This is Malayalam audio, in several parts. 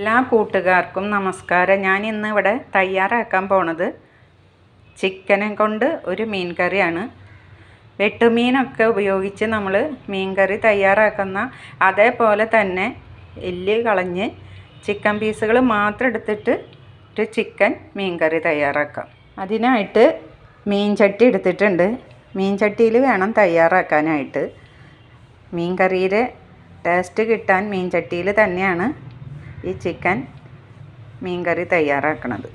എല്ലാ കൂട്ടുകാർക്കും നമസ്കാരം. ഞാൻ ഇന്ന് ഇവിടെ തയ്യാറാക്കാൻ പോണത് ചിക്കനെ കൊണ്ട് ഒരു മീൻ കറിയാണ്. വെട്ടുമീനൊക്കെ ഉപയോഗിച്ച് നമ്മൾ മീൻ കറി തയ്യാറാക്കുന്ന അതേപോലെ തന്നെ എല്ല് കളഞ്ഞ് ചിക്കൻ പീസുകൾ മാത്രം എടുത്തിട്ട് ഒരു ചിക്കൻ മീൻ കറി തയ്യാറാക്കാം. അതിനായിട്ട് മീൻ ചട്ടി എടുത്തിട്ടുണ്ട്. മീൻ ചട്ടിയിൽ വേണം തയ്യാറാക്കാനായിട്ട്. മീൻ കറിയുടെ ടേസ്റ്റ് കിട്ടാൻ മീൻ ചട്ടിയിൽ തന്നെയാണ് ഈ ചിക്കൻ മീൻ കറി തയ്യാറാക്കുന്നത്.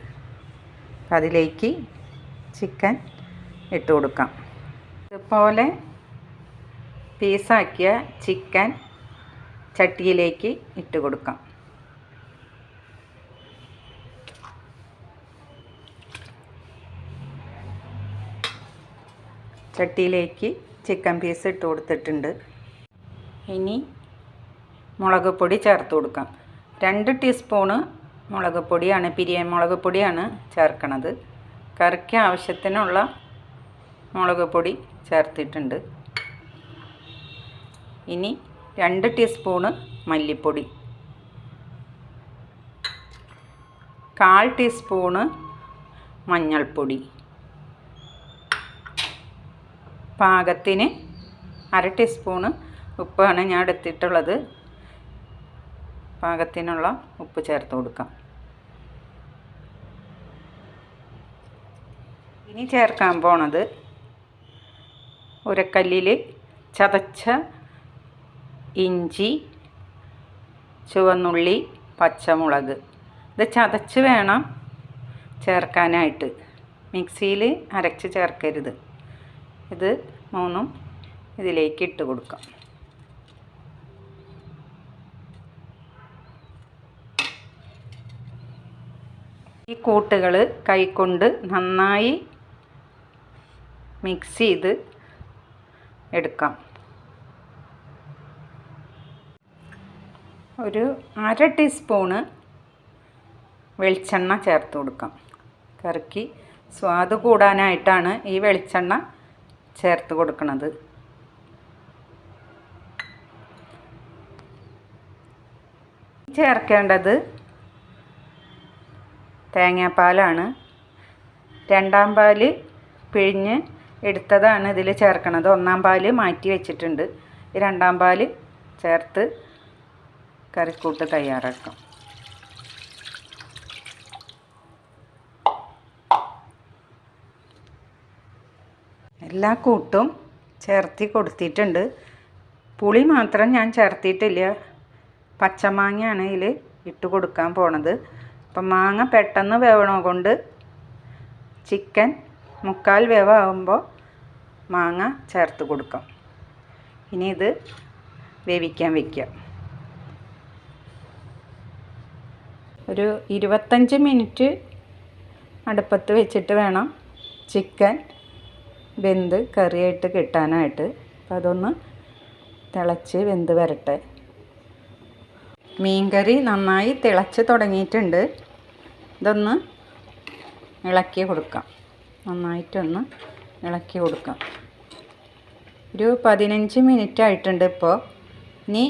അതിലേക്ക് ചിക്കൻ ഇട്ട് കൊടുക്കാം. ഇതുപോലെ പീസാക്കിയ ചിക്കൻ ചട്ടിയിലേക്ക് ഇട്ട് കൊടുക്കാം. ചട്ടിയിലേക്ക് ചിക്കൻ പീസ് ഇട്ട് കൊടുത്തിട്ടുണ്ട്. ഇനി മുളക് പൊടി ചേർത്ത് കൊടുക്കാം. 2 ടീസ്പൂണ് മുളക് പൊടിയാണ്, പിരിയൻ മുളക് പൊടിയാണ് ചേർക്കണത്. കറിക്ക് ആവശ്യത്തിനുള്ള മുളക് പൊടി ചേർത്തിട്ടുണ്ട്. ഇനി 2 ടീസ്പൂണ് മല്ലിപ്പൊടി, 1/4 ടീസ്പൂണ് മഞ്ഞൾപ്പൊടി, പാകത്തിന് 1/2 ടീസ്പൂണ് ഉപ്പാണ് ഞാൻ എടുത്തിട്ടുള്ളത്. പാകത്തിനുള്ള ഉപ്പ് ചേർത്ത് കൊടുക്കാം. ഇനി ചേർക്കാൻ പോണത് ഉരക്കല്ലിൽ ചതച്ച ഇഞ്ചി, ചുവന്നുള്ളി, പച്ചമുളക്. ഇത് ചതച്ച് വേണം ചേർക്കാനായിട്ട്, മിക്സിയിൽ അരച്ച് ചേർക്കരുത്. ഇത് മൂന്നും ഇതിലേക്ക് ഇട്ട് കൊടുക്കാം. ഈ കൂട്ടുകൾ കൈകൊണ്ട് നന്നായി മിക്സ് ചെയ്ത് എടുക്കാം. ഒരു 1/2 ടീസ്പൂണ് വെളിച്ചെണ്ണ ചേർത്ത് കൊടുക്കാം. കറിക്ക് സ്വാദ് കൂടാനായിട്ടാണ് ഈ വെളിച്ചെണ്ണ ചേർത്ത് കൊടുക്കുന്നത്. ചേർക്കേണ്ടത് തേങ്ങാപ്പാലാണ്. 2-ാം പാല് പിഴിഞ്ഞ് എടുത്തതാണ് ഇതിൽ ചേർക്കണത്. 1-ാം പാല് മാറ്റി വെച്ചിട്ടുണ്ട്. 2-ാം പാല് ചേർത്ത് കറിക്കൂട്ട് തയ്യാറാക്കാം. എല്ലാ കൂട്ടും ചേർത്തി കൊടുത്തിട്ടുണ്ട്. പുളി മാത്രം ഞാൻ ചേർത്തിട്ടില്ല. പച്ചമാങ്ങയാണ് ഇതിൽ ഇട്ട് കൊടുക്കാൻ പോണത്. അപ്പം മാങ്ങ പെട്ടെന്ന് വേവണ കൊണ്ട് ചിക്കൻ 1/4 വേവാകുമ്പോൾ മാങ്ങ ചേർത്ത് കൊടുക്കാം. ഇനി ഇത് വേവിക്കാൻ വയ്ക്കാം. ഒരു 25 മിനിറ്റ് അടുപ്പത്ത് വെച്ചിട്ട് വേണം ചിക്കൻ വെന്ത് കറിയായിട്ട് കിട്ടാനായിട്ട്. അപ്പം അതൊന്ന് തിളച്ച് വെന്ത് വരട്ടെ. മീൻകറി നന്നായി തിളച്ച് തുടങ്ങിയിട്ടുണ്ട്. ഇതൊന്ന് ഇളക്കി കൊടുക്കാം. നന്നായിട്ടൊന്ന് ഇളക്കി കൊടുക്കാം. ഒരു 15 മിനിറ്റ് ആയിട്ടുണ്ട് ഇപ്പോൾ. ഇനി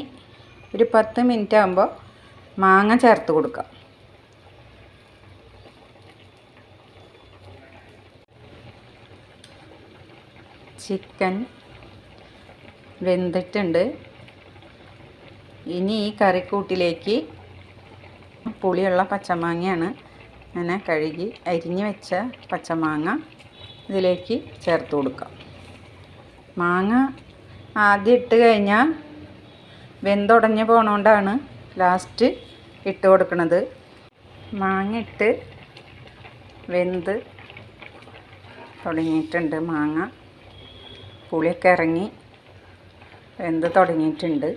ഒരു 10 മിനിറ്റ് ആകുമ്പോൾ മാങ്ങ ചേർത്ത് കൊടുക്കാം. ചിക്കൻ വെന്തിട്ടുണ്ട്. ഇനി ഈ കറിക്കൂട്ടിലേക്ക് പുളിയുള്ള പച്ചമാങ്ങയാണ് അങ്ങനെ കഴുകി അരിഞ്ഞ് വെച്ച പച്ചമാങ്ങ ഇതിലേക്ക് ചേർത്ത് കൊടുക്കാം. മാങ്ങ ആദ്യം ഇട്ട് കഴിഞ്ഞാൽ വെന്തുടഞ്ഞ് പോണോണ്ടാണ് ലാസ്റ്റ് ഇട്ട് കൊടുക്കുന്നത്. മാങ്ങ ഇട്ട് വെന്ത് തുടങ്ങിയിട്ടുണ്ട്. മാങ്ങ പുളിയൊക്കെ ഇറങ്ങി വെന്ത് തുടങ്ങിയിട്ടുണ്ട്.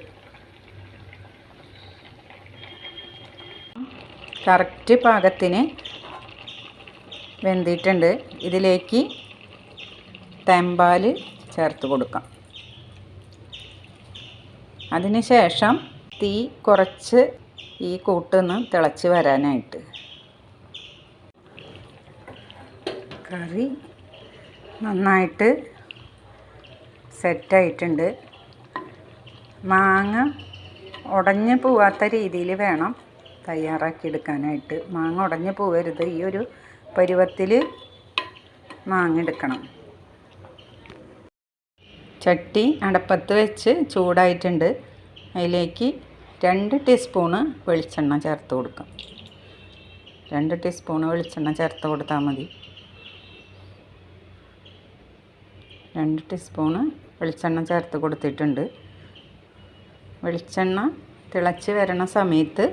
കറക്റ്റ് പാകത്തിന് വെന്തിട്ടുണ്ട്. ഇതിലേക്ക് തേമ്പാൽ ചേർത്ത് കൊടുക്കാം. അതിന് ശേഷം തീ കുറച്ച് ഈ കൂട്ടൊന്ന് തിളച്ച് വരാനായിട്ട്. കറി നന്നായിട്ട് സെറ്റായിട്ടുണ്ട്. മാങ്ങ ഉടഞ്ഞു പോവാത്ത രീതിയിൽ വേണം തയ്യാറാക്കി എടുക്കാനായിട്ട്. മാങ്ങ ഉടഞ്ഞു പോകരുത്. ഈ ഒരു പരുവത്തിൽ മാങ്ങ എടുക്കണം. ചട്ടി അടപ്പത്ത് വെച്ച് ചൂടായിട്ടുണ്ട്. അതിലേക്ക് 2 ടീസ്പൂണ് വെളിച്ചെണ്ണ ചേർത്ത് കൊടുക്കാം. 2 ടീസ്പൂണ് വെളിച്ചെണ്ണ ചേർത്ത് കൊടുത്താൽ മതി. 2 ടീസ്പൂണ് വെളിച്ചെണ്ണ ചേർത്ത് കൊടുത്തിട്ടുണ്ട്. വെളിച്ചെണ്ണ തിളച്ച് വരണ സമയത്ത്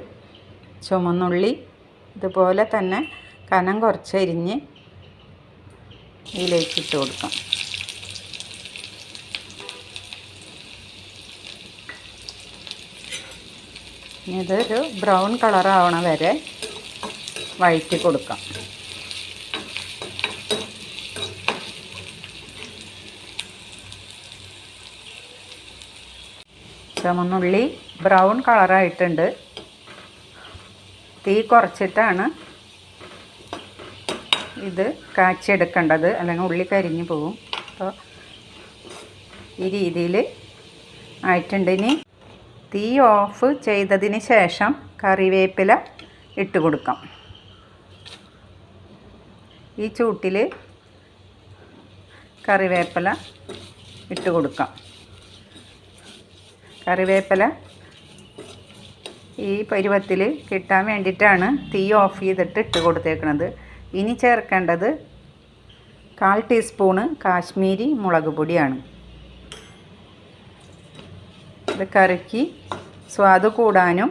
ചുവന്നുള്ളി ഇതുപോലെ തന്നെ കനം കുറച്ചരിഞ്ഞ് ഇതിലേക്ക് ഇട്ട് കൊടുക്കാം. ഇതൊരു ബ്രൗൺ കളറാവണ വരെ വഴറ്റി കൊടുക്കാം. ചുവന്നുള്ളി ബ്രൗൺ കളറായിട്ടുണ്ട്. തീ കുറച്ചിട്ടാണ് ഇത് കാച്ചിയെടുക്കേണ്ടത്, അല്ലെങ്കിൽ ഉള്ളി കരിഞ്ഞു പോകും. അപ്പോൾ ഈ രീതിയിൽ ആയിട്ടുണ്ട്. ഇനി തീ ഓഫ് ചെയ്തതിന് ശേഷം കറിവേപ്പില ഇട്ട് കൊടുക്കാം. ഈ ചൂട്ടിൽ കറിവേപ്പില ഇട്ട് കൊടുക്കാം. കറിവേപ്പില ഈ പരുവത്തിൽ കിട്ടാൻ വേണ്ടിയിട്ടാണ് തീ ഓഫ് ചെയ്തിട്ട് ഇട്ട് കൊടുത്തേക്കുന്നത്. ഇനി ചേർക്കേണ്ടത് 1/4 ടീസ്പൂണ് കാശ്മീരി മുളക് പൊടിയാണ്. ഇത് കറിക്ക് സ്വാദ് കൂടാനും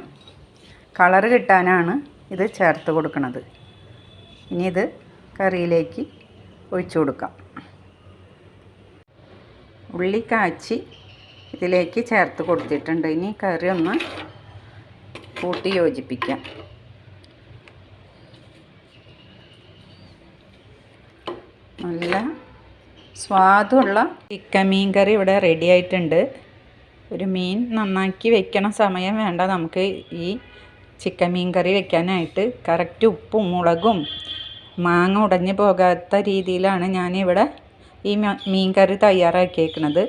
കളർ കിട്ടാനാണ് ഇത് ചേർത്ത് കൊടുക്കുന്നത്. ഇനി ഇത് കറിയിലേക്ക് ഒഴിച്ചു കൊടുക്കാം. ഉള്ളി കാച്ചി ഇതിലേക്ക് ചേർത്ത് കൊടുത്തിട്ടുണ്ട്. ഇനി കറി ഒന്ന് കൂട്ടി യോജിപ്പിക്കാം. നല്ല സ്വാദുള്ള ചിക്കൻ മീൻ കറി ഇവിടെ റെഡി ആയിട്ടുണ്ട്. ഒരു മീൻ നന്നാക്കി വെക്കണ സമയം വേണ്ട നമുക്ക് ഈ ചിക്കൻ മീൻ കറി വെക്കാനായിട്ട്. കറക്റ്റ് ഉപ്പും മുളകും മാങ്ങ ഉടഞ്ഞു പോകാത്ത രീതിയിലാണ് ഞാനിവിടെ ഈ മീൻ കറി തയ്യാറാക്കിയേക്കുന്നത്.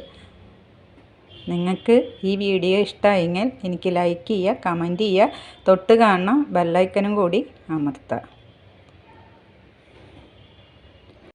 നിങ്ങൾക്ക് ഈ വീഡിയോ ഇഷ്ടമായെങ്കിൽ എനിക്ക് ലൈക്ക് ചെയ്യുക, കമൻറ്റ് ചെയ്യുക, തൊട്ട് കാണുന്ന ബെല്ലൈക്കനും കൂടി അമർത്തുക.